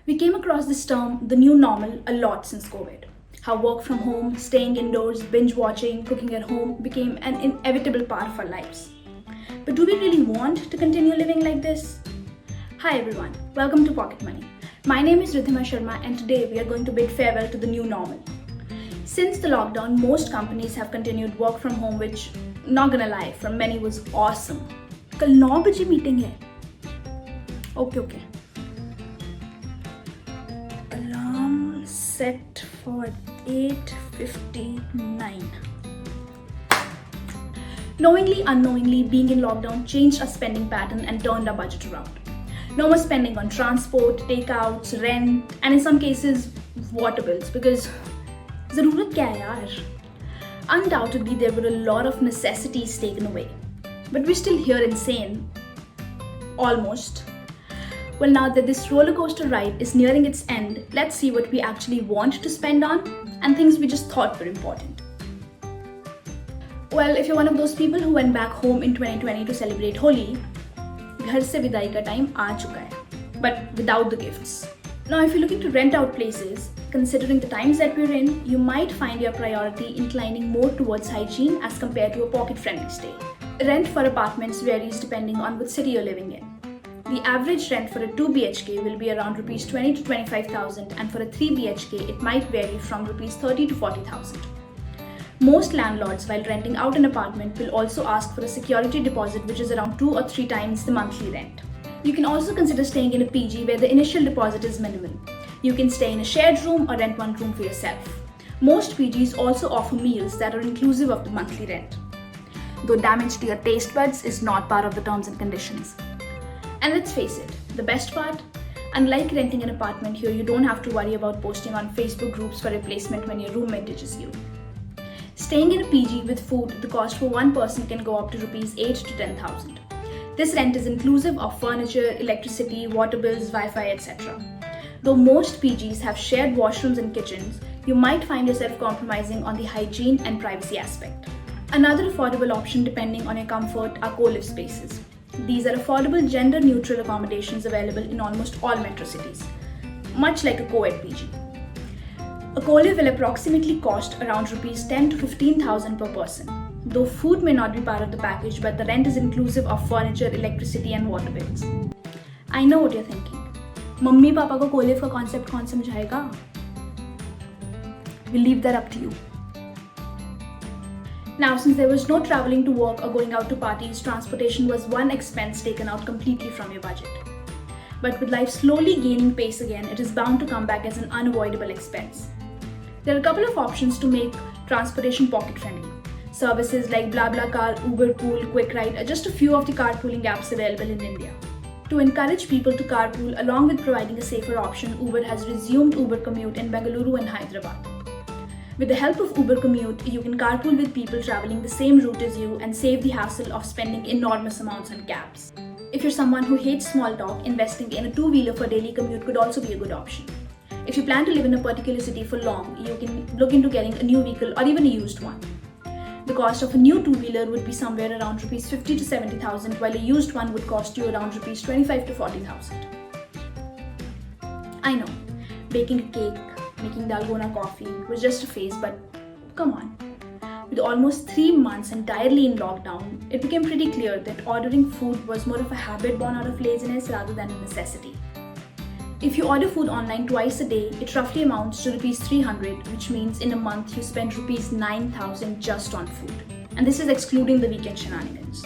We came across this term, the new normal, a lot since COVID. How work from home, staying indoors, binge watching, cooking at home became an inevitable part of our lives. But do we really want to continue living like this? Hi everyone, welcome to Pocket Money. My name is Ridhima Sharma and today we are going to bid farewell to the new normal. Since the lockdown, most companies have continued work from home, which, not gonna lie, for many was awesome. कल 9 बजे meeting है. Okay. Alarm set for 8:59. Knowingly, unknowingly, being in lockdown changed our spending pattern and turned our budget around. No more spending on transport, takeouts, rent, and in some cases, water bills because ज़रूरत क्या है यार? Undoubtedly, there were a lot of necessities taken away. But we're still here insane. Almost. Well, now that this roller coaster ride is nearing its end, let's see what we actually want to spend on and things we just thought were important. Well, if you're one of those people who went back home in 2020 to celebrate Holi, घर से विदाई का time आ चुका है, but without the gifts. Now, if you're looking to rent out places, considering the times that we're in, you might find your priority inclining more towards hygiene as compared to a pocket-friendly stay. Rent for apartments varies depending on which city you're living in. The average rent for a 2 BHK will be around Rs 20 to 25,000 and for a 3 BHK it might vary from Rs 30 to 40,000. Most landlords, while renting out an apartment, will also ask for a security deposit which is around 2 or 3 times the monthly rent. You can also consider staying in a PG where the initial deposit is minimal. You can stay in a shared room or rent one room for yourself. Most PGs also offer meals that are inclusive of the monthly rent, though damage to your taste buds is not part of the terms and conditions. And let's face it, the best part? Unlike renting an apartment here, you don't have to worry about posting on Facebook groups for replacement when your roommate ditches you. Staying in a PG with food, the cost for one person can go up to Rs 8 to 10,000. This rent is inclusive of furniture, electricity, water bills, Wi-Fi, etc. Though most PGs have shared washrooms and kitchens, you might find yourself compromising on the hygiene and privacy aspect. Another affordable option depending on your comfort are co-live spaces. These are affordable gender-neutral accommodations available in almost all metro cities, much like a co-ed PG. A co-live will approximately cost around Rs 10 to 15,000 per person, though food may not be part of the package, but the rent is inclusive of furniture, electricity and water bills. I know what you're thinking. Mummy papa को co-live का concept कौन समझाएगा? We'll leave that up to you. Now, since there was no traveling to work or going out to parties, transportation was one expense taken out completely from your budget. But with life slowly gaining pace again, it is bound to come back as an unavoidable expense. There are a couple of options to make transportation pocket-friendly. Services like BlaBlaCar, Uber Pool, QuickRide are just a few of the carpooling apps available in India. To encourage people to carpool along with providing a safer option, Uber has resumed Uber Commute in Bengaluru and Hyderabad. With the help of Uber Commute, you can carpool with people traveling the same route as you and save the hassle of spending enormous amounts on cabs. If you're someone who hates small talk, investing in a two-wheeler for daily commute could also be a good option. If you plan to live in a particular city for long, you can look into getting a new vehicle or even a used one. The cost of a new two-wheeler would be somewhere around Rs 50 to 70,000, while a used one would cost you around Rs 25 to 40,000. I know, baking a cake, making dalgona coffee was just a phase, but come on. With almost 3 months entirely in lockdown, it became pretty clear that ordering food was more of a habit born out of laziness rather than a necessity. If you order food online twice a day, it roughly amounts to Rs 300, which means in a month you spend Rs 9,000 just on food. And this is excluding the weekend shenanigans.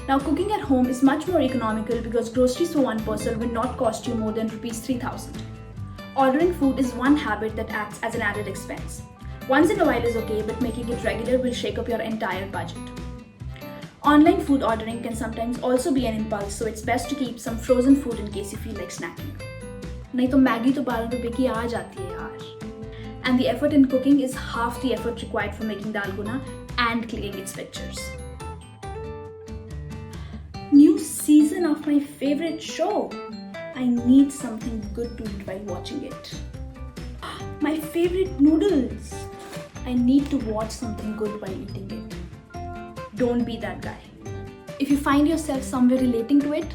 Now, cooking at home is much more economical because groceries for one person will not cost you more than Rs 3,000. Ordering food is one habit that acts as an added expense. Once in a while is okay, but making it regular will shake up your entire budget. Online food ordering can sometimes also be an impulse, so it's best to keep some frozen food in case you feel like snacking. नहीं तो Maggi तो 12 रुपए की आ जाती है यार. And the effort in cooking is half the effort required for making dalgona and clicking its pictures. New season of my favorite show. I need something good to eat while watching it. My favorite noodles. I need to watch something good while eating it. Don't be that guy. If you find yourself somewhere relating to it,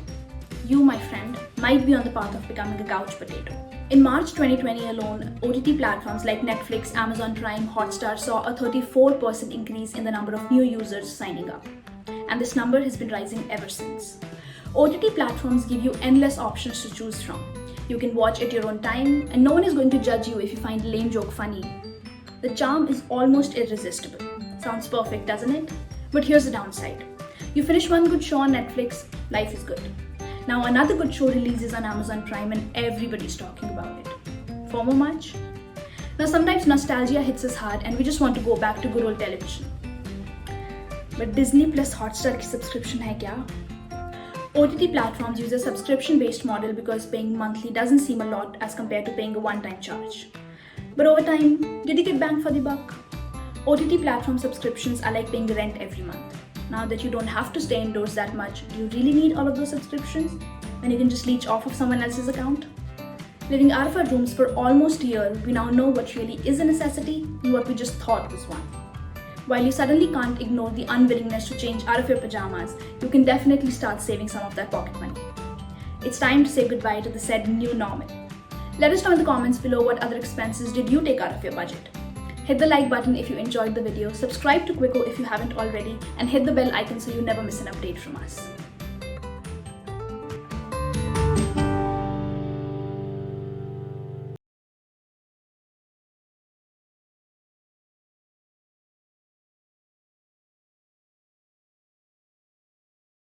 you, my friend, might be on the path of becoming a couch potato. In March 2020 alone, OTT platforms like Netflix, Amazon Prime, Hotstar saw a 34% increase in the number of new users signing up. And this number has been rising ever since. OTT platforms give you endless options to choose from. You can watch at your own time, and no one is going to judge you if you find a lame joke funny. The charm is almost irresistible. Sounds perfect, doesn't it? But here's the downside. You finish one good show on Netflix, life is good. Now another good show releases on Amazon Prime and everybody's talking about it. FOMO much? Now sometimes nostalgia hits us hard and we just want to go back to good old television. But Disney plus Hotstar ki subscription hai kya? OTT platforms use a subscription-based model because paying monthly doesn't seem a lot as compared to paying a one-time charge. But over time, did you get bang for the buck? OTT platform subscriptions are like paying rent every month. Now that you don't have to stay indoors that much, do you really need all of those subscriptions when you can just leech off of someone else's account? Living out of our rooms for almost a year, we now know what really is a necessity and what we just thought was one. While you suddenly can't ignore the unwillingness to change out of your pajamas, you can definitely start saving some of that pocket money. It's time to say goodbye to the said new normal. Let us know in the comments below what other expenses did you take out of your budget. Hit the like button if you enjoyed the video, subscribe to Quicko if you haven't already, and hit the bell icon so you never miss an update from us.